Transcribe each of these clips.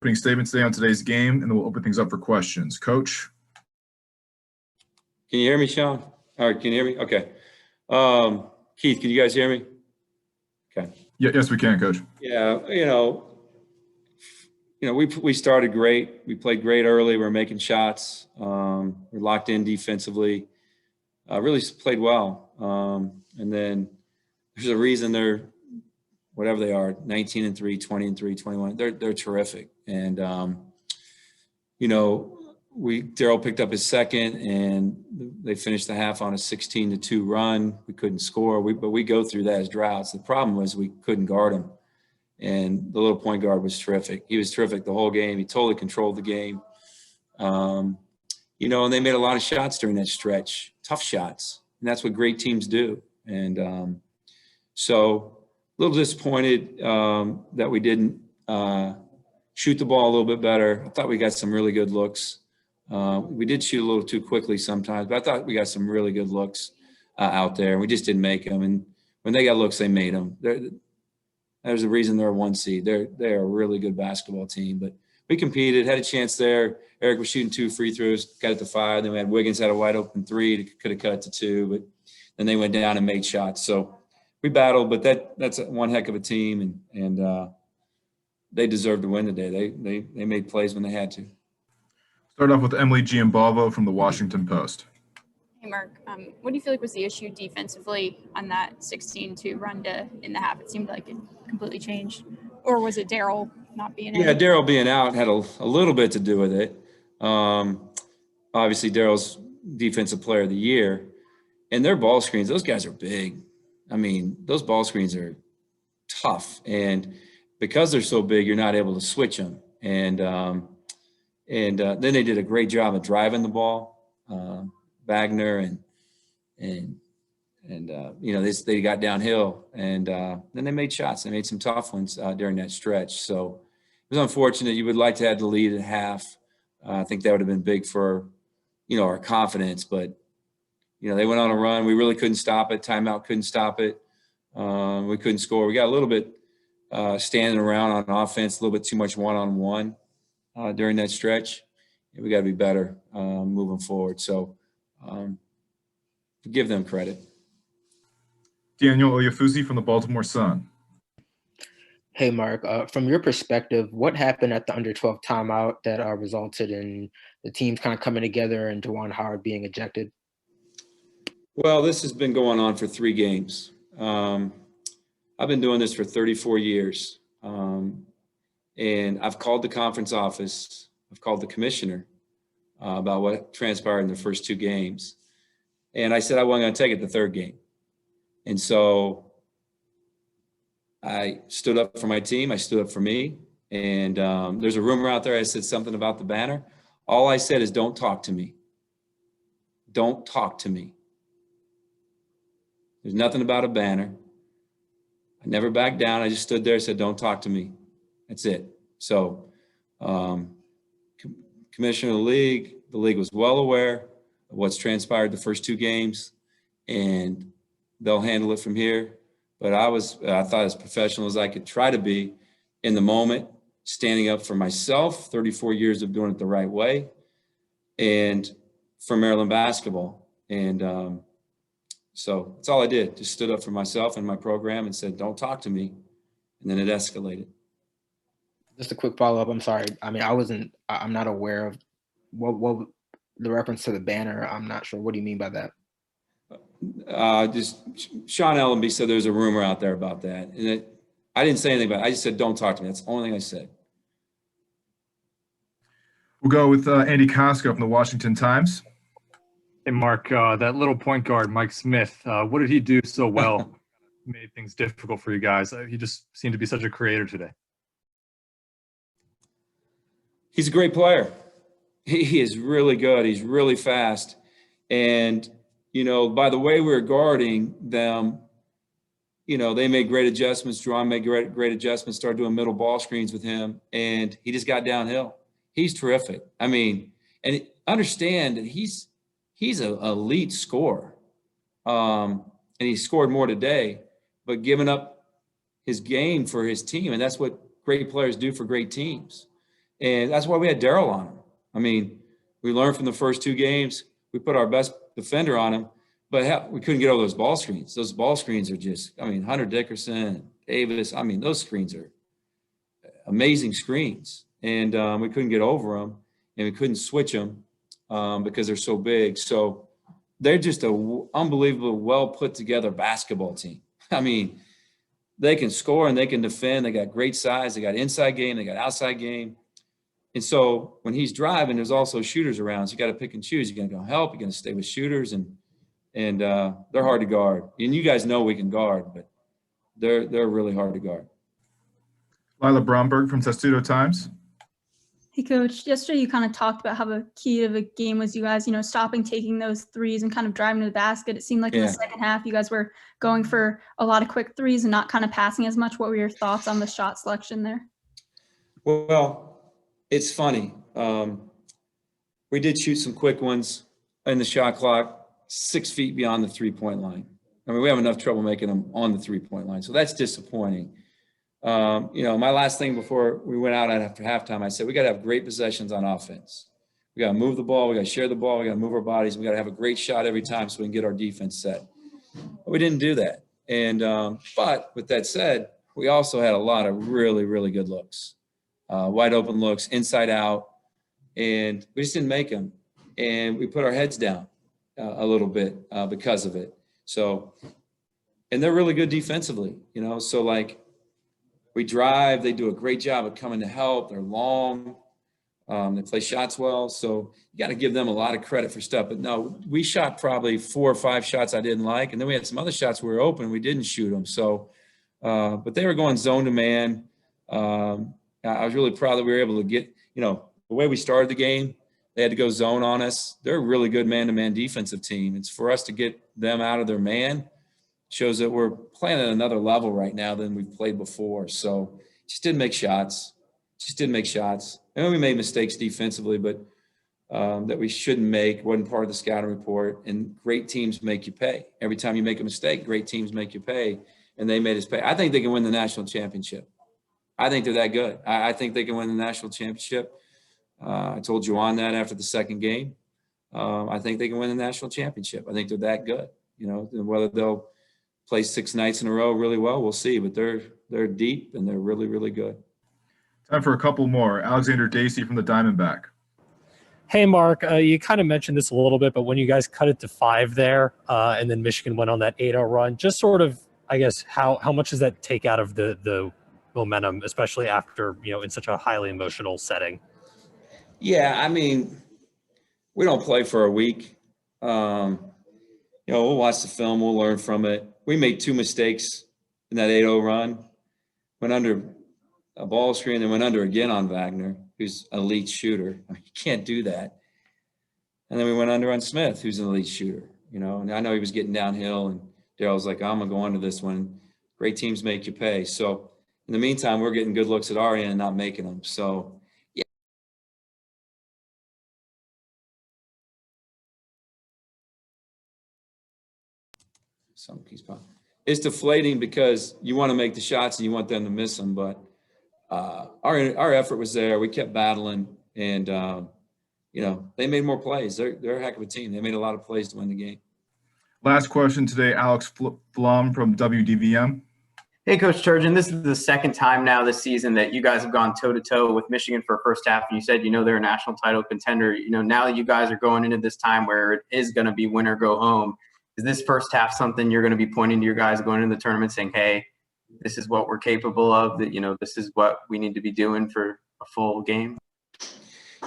Opening statements today on today's game, and then we'll open things up for questions. Coach? Can you hear me, Sean? All right, can you hear me? Okay. Keith, can you guys hear me? Okay. Yeah, yes, we can, Coach. Yeah, we started great. We played great early. We were making shots. We're locked in defensively. Really played well. And then there's a reason they're whatever they are, 19-3, 20-3, 21. They're terrific. And Daryl picked up his second, and they finished the half on a 16-2 run. We couldn't score, but we go through that as droughts. The problem was we couldn't guard him, and the little point guard was terrific. He was terrific the whole game. He totally controlled the game. And they made a lot of shots during that stretch, tough shots, and that's what great teams do. And so a little disappointed that we didn't shoot the ball a little bit better. I thought we got some really good looks. We did shoot a little too quickly sometimes, but I thought we got some really good looks out there. We just didn't make them. And when they got looks, they made them. There's a reason they're a 1 seed. They're a really good basketball team. But we competed, had a chance there. Eric was shooting 2 free throws, got it to 5. Then we had Wiggins had a wide open 3, could have cut it to 2, but then they went down and made shots. So we battled, but that's one heck of a team, and they deserved to win today. They made plays when they had to. Start off with Emily Giambalvo from the Washington Post. Hey, Mark. What do you feel like was the issue defensively on that 16-2 run in the half? It seemed like it completely changed. Or was it Daryl not being in? Yeah, Daryl being out had a little bit to do with it. Obviously, Daryl's Defensive Player of the Year. And their ball screens, those guys are big. I mean, those ball screens are tough. And because they're so big, you're not able to switch them. And then they did a great job of driving the ball, Wagner and they got downhill, and then they made shots. They made some tough ones during that stretch. So it was unfortunate. You would like to have the lead at half. I think that would have been big for, our confidence. But they went on a run. We really couldn't stop it. Timeout couldn't stop it. We couldn't score. We got a little bit standing around on offense, a little bit too much one-on-one. During that stretch. We got to be better moving forward. So give them credit. Daniel Oyafusi from the Baltimore Sun. Hey, Mark, from your perspective, what happened at the under-12 timeout that resulted in the teams kind of coming together and Juwan Howard being ejected? Well, this has been going on for 3 games. I've been doing this for 34 years. And I've called the conference office. I've called the commissioner about what transpired in the first 2 games. And I said I wasn't going to take it the 3rd game. And so I stood up for my team. I stood up for me. And there's a rumor out there. I said something about the banner. All I said is, don't talk to me. Don't talk to me. There's nothing about a banner. I never backed down. I just stood there and said, don't talk to me. That's it. So commissioner of the league was well aware of what's transpired the first 2 games, and they'll handle it from here. But I thought as professional as I could try to be in the moment, standing up for myself, 34 years of doing it the right way, and for Maryland basketball. And so that's all I did. Just stood up for myself and my program and said, don't talk to me. And then it escalated. Just a quick follow-up. I'm sorry. I mean, I'm not aware of what the reference to the banner. I'm not sure. What do you mean by that? Just Sean Ellenby said there's a rumor out there about that. And I didn't say anything about it. I just said, don't talk to me. That's the only thing I said. We'll go with Andy Costco from the Washington Times. Hey, Mark, that little point guard, Mike Smith, what did he do so well? Made things difficult for you guys. He just seemed to be such a creator today. He's a great player. He is really good. He's really fast. And, by the way we were guarding them, they made great adjustments. Juwan made great adjustments, started doing middle ball screens with him, and he just got downhill. He's terrific. I mean, and understand that he's an elite scorer. And he scored more today, but giving up his game for his team. And that's what great players do for great teams. And that's why we had Darryl on him. I mean, we learned from the first 2 games. We put our best defender on him, but we couldn't get over those ball screens. Those ball screens are just, I mean, Hunter Dickerson, Davis, I mean, those screens are amazing screens. And we couldn't get over them, and we couldn't switch them because they're so big. So they're just a unbelievable, well put together basketball team. I mean, they can score and they can defend. They got great size. They got inside game. They got outside game. And so when he's driving, there's also shooters around. So you got to pick and choose. You're going to go help. You're going to stay with shooters, and they're hard to guard. And you guys know we can guard, but they're really hard to guard. Lila Bromberg from Testudo Times. Hey, Coach. Yesterday, you kind of talked about how the key of the game was you guys, stopping taking those threes and kind of driving to the basket. It seemed like in the second half, you guys were going for a lot of quick threes and not kind of passing as much. What were your thoughts on the shot selection there? Well, it's funny. We did shoot some quick ones in the shot clock, 6 feet beyond the 3-point line. I mean, we have enough trouble making them on the 3-point line, so that's disappointing. My last thing before we went out after halftime, I said, we got to have great possessions on offense. We got to move the ball. We got to share the ball. We got to move our bodies. We got to have a great shot every time so we can get our defense set. But we didn't do that. And, but with that said, we also had a lot of really, really good looks, wide open looks, inside out, and we just didn't make them. And we put our heads down a little bit because of it. So, and they're really good defensively, so like, we drive, they do a great job of coming to help. They're long, they play shots well. So you got to give them a lot of credit for stuff. But no, we shot probably 4 or 5 shots I didn't like. And then we had some other shots we were open, we didn't shoot them. So, but they were going zone to man. I was really proud that we were able to get, the way we started the game, they had to go zone on us. They're a really good man-to-man defensive team. It's for us to get them out of their man. Shows that we're playing at another level right now than we've played before. So just didn't make shots. And we made mistakes defensively, but that we shouldn't make. Wasn't part of the scouting report. And great teams make you pay. Every time you make a mistake, great teams make you pay. And they made us pay. I think they can win the national championship. I think they're that good. I think they can win the national championship. I told Juwan that after the second game. I think they can win the national championship. I think they're that good. Whether they'll play 6 nights in a row really well, we'll see. But they're deep and they're really, really good. Time for a couple more. Alexander Dacey from the Diamondback. Hey, Mark, you kind of mentioned this a little bit, but when you guys cut it to 5 there and then Michigan went on that 8-0 run, just sort of, I guess, how much does that take out of the momentum, especially after, in such a highly emotional setting? Yeah, I mean, we don't play for a week. We'll watch the film. We'll learn from it. We made 2 mistakes in that 8-0 run. Went under a ball screen and went under again on Wagner, who's an elite shooter. I mean, you can't do that. And then we went under on Smith, who's an elite shooter, And I know he was getting downhill, and Darryl was like, I'm going to go under this one. Great teams make you pay. So in the meantime, we're getting good looks at our end and not making them. So, yeah. It's deflating because you want to make the shots and you want them to miss them, but our effort was there. We kept battling, and they made more plays. They're a heck of a team. They made a lot of plays to win the game. Last question today, Alex Flum from WDVM. Hey, Coach Turgeon, this is the second time now this season that you guys have gone toe-to-toe with Michigan for a first half, and you said they're a national title contender. Now that you guys are going into this time where it is going to be win or go home, is this first half something you're going to be pointing to your guys going into the tournament saying, hey, this is what we're capable of, that, this is what we need to be doing for a full game?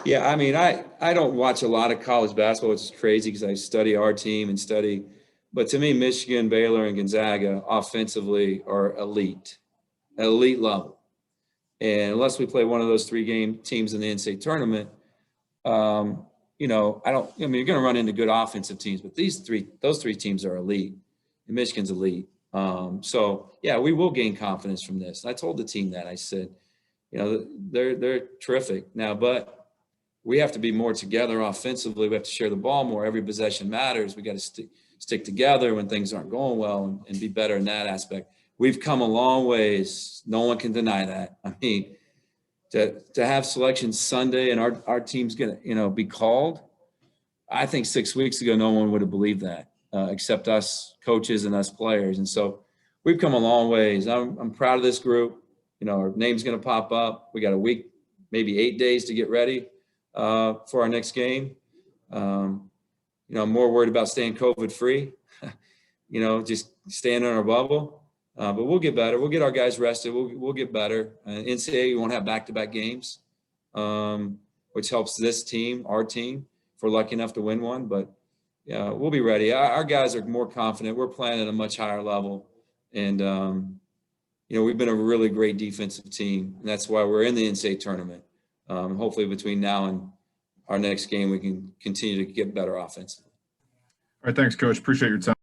Yeah, I mean, I don't watch a lot of college basketball, which is crazy because I study our team and study. But to me, Michigan, Baylor, and Gonzaga offensively are elite level. And unless we play one of those 3 teams in the NCAA tournament, you're going to run into good offensive teams, but those three teams are elite, and Michigan's elite. So yeah, we will gain confidence from this. And I told the team that. I said, they're terrific now, but we have to be more together offensively. We have to share the ball more. Every possession matters. We got to stick together when things aren't going well and be better in that aspect. We've come a long ways. No one can deny that. I mean, to have selection Sunday and our team's going to, be called. I think 6 weeks ago, no one would have believed that, except us coaches and us players. And so we've come a long ways. I'm proud of this group. Our name's going to pop up. We got a week, maybe 8 days to get ready for our next game. I'm more worried about staying COVID free, just staying in our bubble. But we'll get better. We'll get our guys rested. We'll get better. NCAA won't have back-to-back games, which helps this team, our team, if we're lucky enough to win one. But yeah, we'll be ready. Our guys are more confident. We're playing at a much higher level. And, we've been a really great defensive team. And that's why we're in the NCAA tournament. Hopefully between now and our next game, we can continue to get better offensively. All right, thanks, Coach. Appreciate your time.